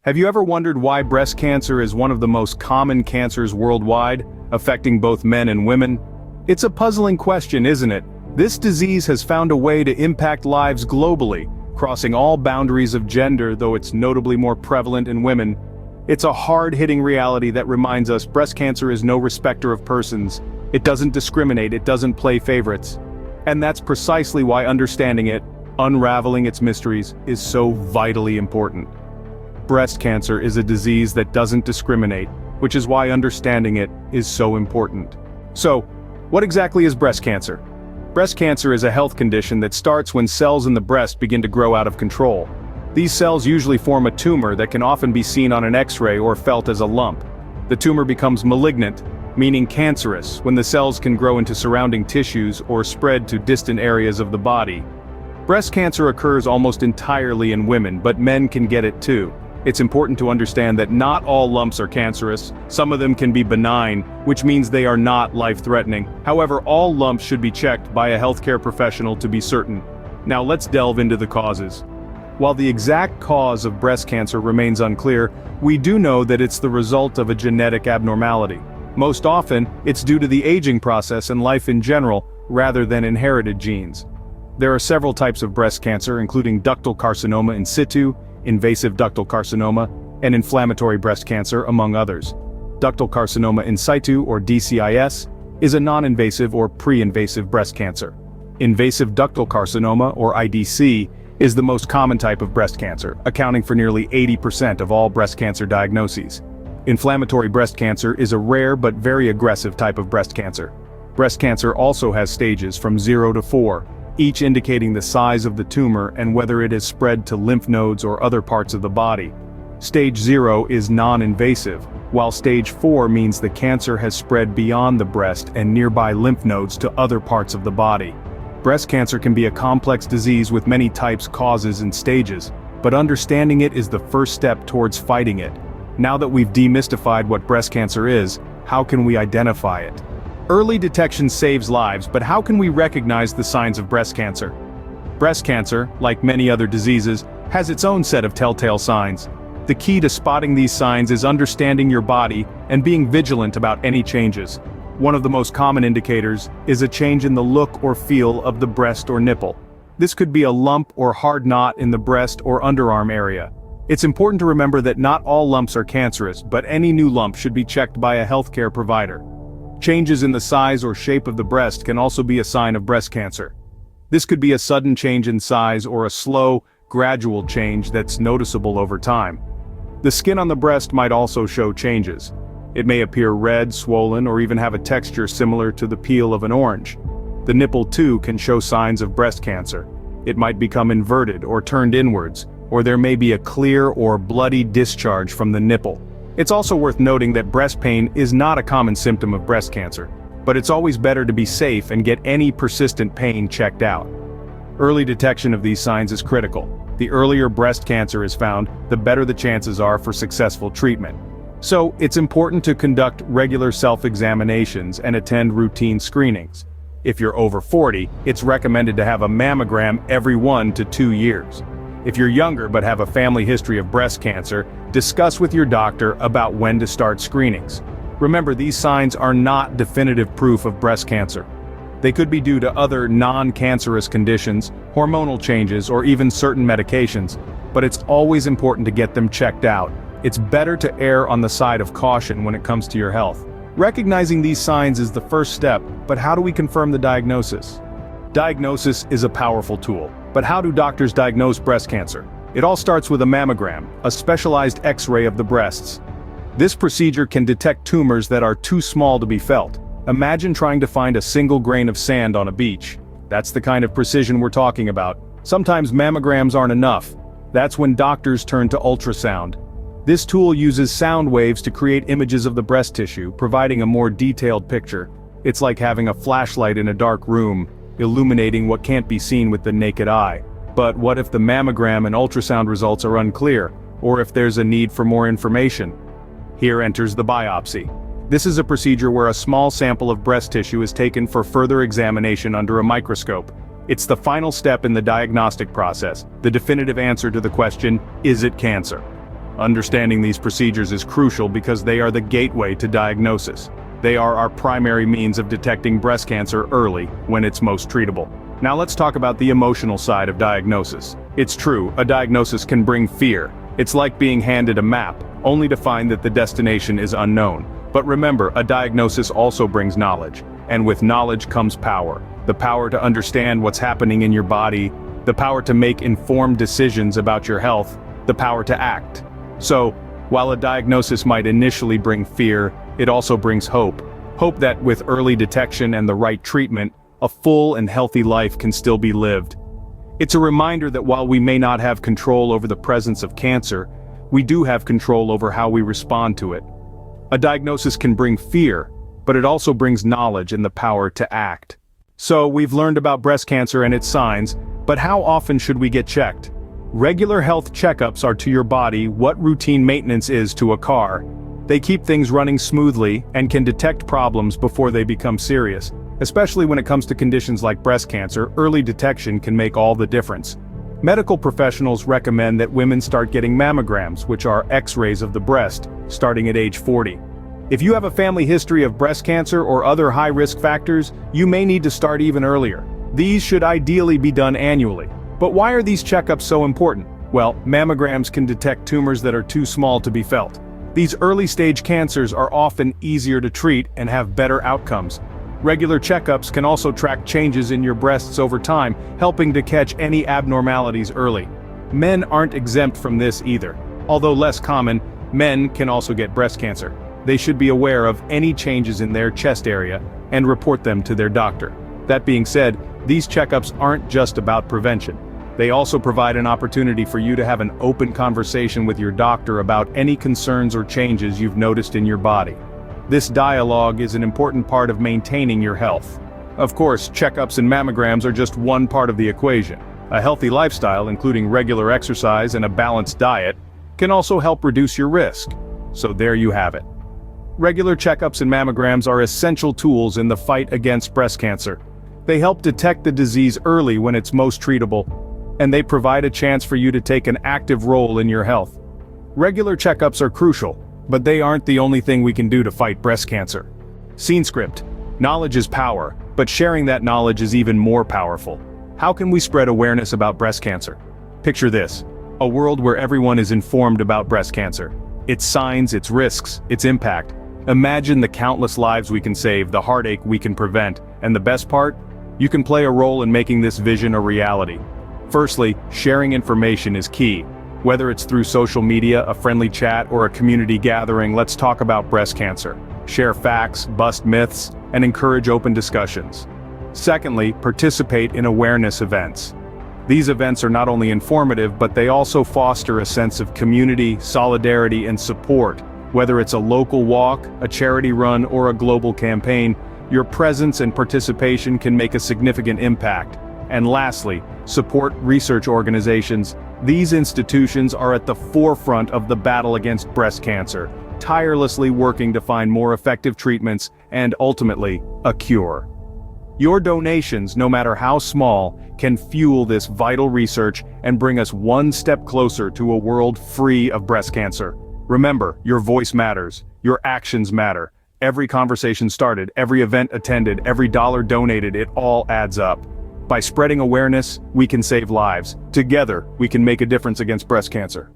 Have you ever wondered why breast cancer is one of the most common cancers worldwide, affecting both men and women? It's a puzzling question, isn't it? This disease has found a way to impact lives globally, crossing all boundaries of gender, though it's notably more prevalent in women. It's a hard-hitting reality that reminds us breast cancer is no respecter of persons. It doesn't discriminate, it doesn't play favorites. And that's precisely why understanding it, unraveling its mysteries, is so vitally important. Breast cancer is a disease that doesn't discriminate, which is why understanding it is so important. So, what exactly is breast cancer? Breast cancer is a health condition that starts when cells in the breast begin to grow out of control. These cells usually form a tumor that can often be seen on an X-ray or felt as a lump. The tumor becomes malignant, meaning cancerous, when the cells can grow into surrounding tissues or spread to distant areas of the body. Breast cancer occurs almost entirely in women, but men can get it too. It's important to understand that not all lumps are cancerous. Some of them can be benign, which means they are not life-threatening. However, all lumps should be checked by a healthcare professional to be certain. Now let's delve into the causes. While the exact cause of breast cancer remains unclear, we do know that it's the result of a genetic abnormality. Most often, it's due to the aging process and life in general, rather than inherited genes. There are several types of breast cancer, including ductal carcinoma in situ, invasive ductal carcinoma, and inflammatory breast cancer, among others. Ductal carcinoma in situ, or DCIS, is a non-invasive or pre-invasive breast cancer. Invasive ductal carcinoma, or IDC, is the most common type of breast cancer, accounting for nearly 80% of all breast cancer diagnoses. Inflammatory breast cancer is a rare but very aggressive type of breast cancer. Breast cancer also has stages from 0 to 4, each indicating the size of the tumor and whether it has spread to lymph nodes or other parts of the body. Stage 0 is non-invasive, while stage 4 means the cancer has spread beyond the breast and nearby lymph nodes to other parts of the body. Breast cancer can be a complex disease with many types, causes, and stages, but understanding it is the first step towards fighting it. Now that we've demystified what breast cancer is, how can we identify it? Early detection saves lives, but how can we recognize the signs of breast cancer? Breast cancer, like many other diseases, has its own set of telltale signs. The key to spotting these signs is understanding your body and being vigilant about any changes. One of the most common indicators is a change in the look or feel of the breast or nipple. This could be a lump or hard knot in the breast or underarm area. It's important to remember that not all lumps are cancerous, but any new lump should be checked by a healthcare provider. Changes in the size or shape of the breast can also be a sign of breast cancer. This could be a sudden change in size or a slow, gradual change that's noticeable over time. The skin on the breast might also show changes. It may appear red, swollen, or even have a texture similar to the peel of an orange. The nipple too can show signs of breast cancer. It might become inverted or turned inwards, or there may be a clear or bloody discharge from the nipple. It's also worth noting that breast pain is not a common symptom of breast cancer, but it's always better to be safe and get any persistent pain checked out. Early detection of these signs is critical. The earlier breast cancer is found, the better the chances are for successful treatment. So, it's important to conduct regular self-examinations and attend routine screenings. If you're over 40, it's recommended to have a mammogram every 1 to 2 years. If you're younger but have a family history of breast cancer, discuss with your doctor about when to start screenings. Remember, these signs are not definitive proof of breast cancer. They could be due to other non-cancerous conditions, hormonal changes, or even certain medications, but it's always important to get them checked out. It's better to err on the side of caution when it comes to your health. Recognizing these signs is the first step, but how do we confirm the diagnosis? Diagnosis is a powerful tool, but how do doctors diagnose breast cancer? It all starts with a mammogram, a specialized X-ray of the breasts. This procedure can detect tumors that are too small to be felt. Imagine trying to find a single grain of sand on a beach. That's the kind of precision we're talking about. Sometimes mammograms aren't enough. That's when doctors turn to ultrasound. This tool uses sound waves to create images of the breast tissue, providing a more detailed picture. It's like having a flashlight in a dark room, illuminating what can't be seen with the naked eye. But what if the mammogram and ultrasound results are unclear, or if there's a need for more information? Here enters the biopsy. This is a procedure where a small sample of breast tissue is taken for further examination under a microscope. It's the final step in the diagnostic process, the definitive answer to the question, is it cancer? Understanding these procedures is crucial because they are the gateway to diagnosis. They are our primary means of detecting breast cancer early, when it's most treatable. Now let's talk about the emotional side of diagnosis. It's true, a diagnosis can bring fear. It's like being handed a map, only to find that the destination is unknown. But remember, a diagnosis also brings knowledge. And with knowledge comes power. The power to understand what's happening in your body, the power to make informed decisions about your health, the power to act. So, while a diagnosis might initially bring fear, it also brings hope. Hope that with early detection and the right treatment, a full and healthy life can still be lived. It's a reminder that while we may not have control over the presence of cancer, we do have control over how we respond to it. A diagnosis can bring fear, but it also brings knowledge and the power to act. So, we've learned about breast cancer and its signs, but how often should we get checked? Regular health checkups are to your body what routine maintenance is to a car. They keep things running smoothly and can detect problems before they become serious. Especially when it comes to conditions like breast cancer, early detection can make all the difference. Medical professionals recommend that women start getting mammograms, which are X-rays of the breast, starting at age 40. If you have a family history of breast cancer or other high-risk factors, you may need to start even earlier. These should ideally be done annually. But why are these checkups so important? Well, mammograms can detect tumors that are too small to be felt. These early-stage cancers are often easier to treat and have better outcomes. Regular checkups can also track changes in your breasts over time, helping to catch any abnormalities early. Men aren't exempt from this either. Although less common, men can also get breast cancer. They should be aware of any changes in their chest area and report them to their doctor. That being said, these checkups aren't just about prevention. They also provide an opportunity for you to have an open conversation with your doctor about any concerns or changes you've noticed in your body. This dialogue is an important part of maintaining your health. Of course, checkups and mammograms are just one part of the equation. A healthy lifestyle, including regular exercise and a balanced diet, can also help reduce your risk. So there you have it. Regular checkups and mammograms are essential tools in the fight against breast cancer. They help detect the disease early when it's most treatable, and they provide a chance for you to take an active role in your health. Regular checkups are crucial, but they aren't the only thing we can do to fight breast cancer. Scene script. Knowledge is power, but sharing that knowledge is even more powerful. How can we spread awareness about breast cancer? Picture this: a world where everyone is informed about breast cancer. Its signs, its risks, its impact. Imagine the countless lives we can save, the heartache we can prevent, and the best part? You can play a role in making this vision a reality. Firstly, sharing information is key. Whether it's through social media, a friendly chat, or a community gathering, let's talk about breast cancer. Share facts, bust myths, and encourage open discussions. Secondly, participate in awareness events. These events are not only informative, but they also foster a sense of community, solidarity, and support. Whether it's a local walk, a charity run, or a global campaign, your presence and participation can make a significant impact. And lastly, support research organizations. These institutions are at the forefront of the battle against breast cancer, tirelessly working to find more effective treatments and, ultimately, a cure. Your donations, no matter how small, can fuel this vital research and bring us one step closer to a world free of breast cancer. Remember, your voice matters, your actions matter. Every conversation started, every event attended, every dollar donated, it all adds up. By spreading awareness, we can save lives. Together, we can make a difference against breast cancer.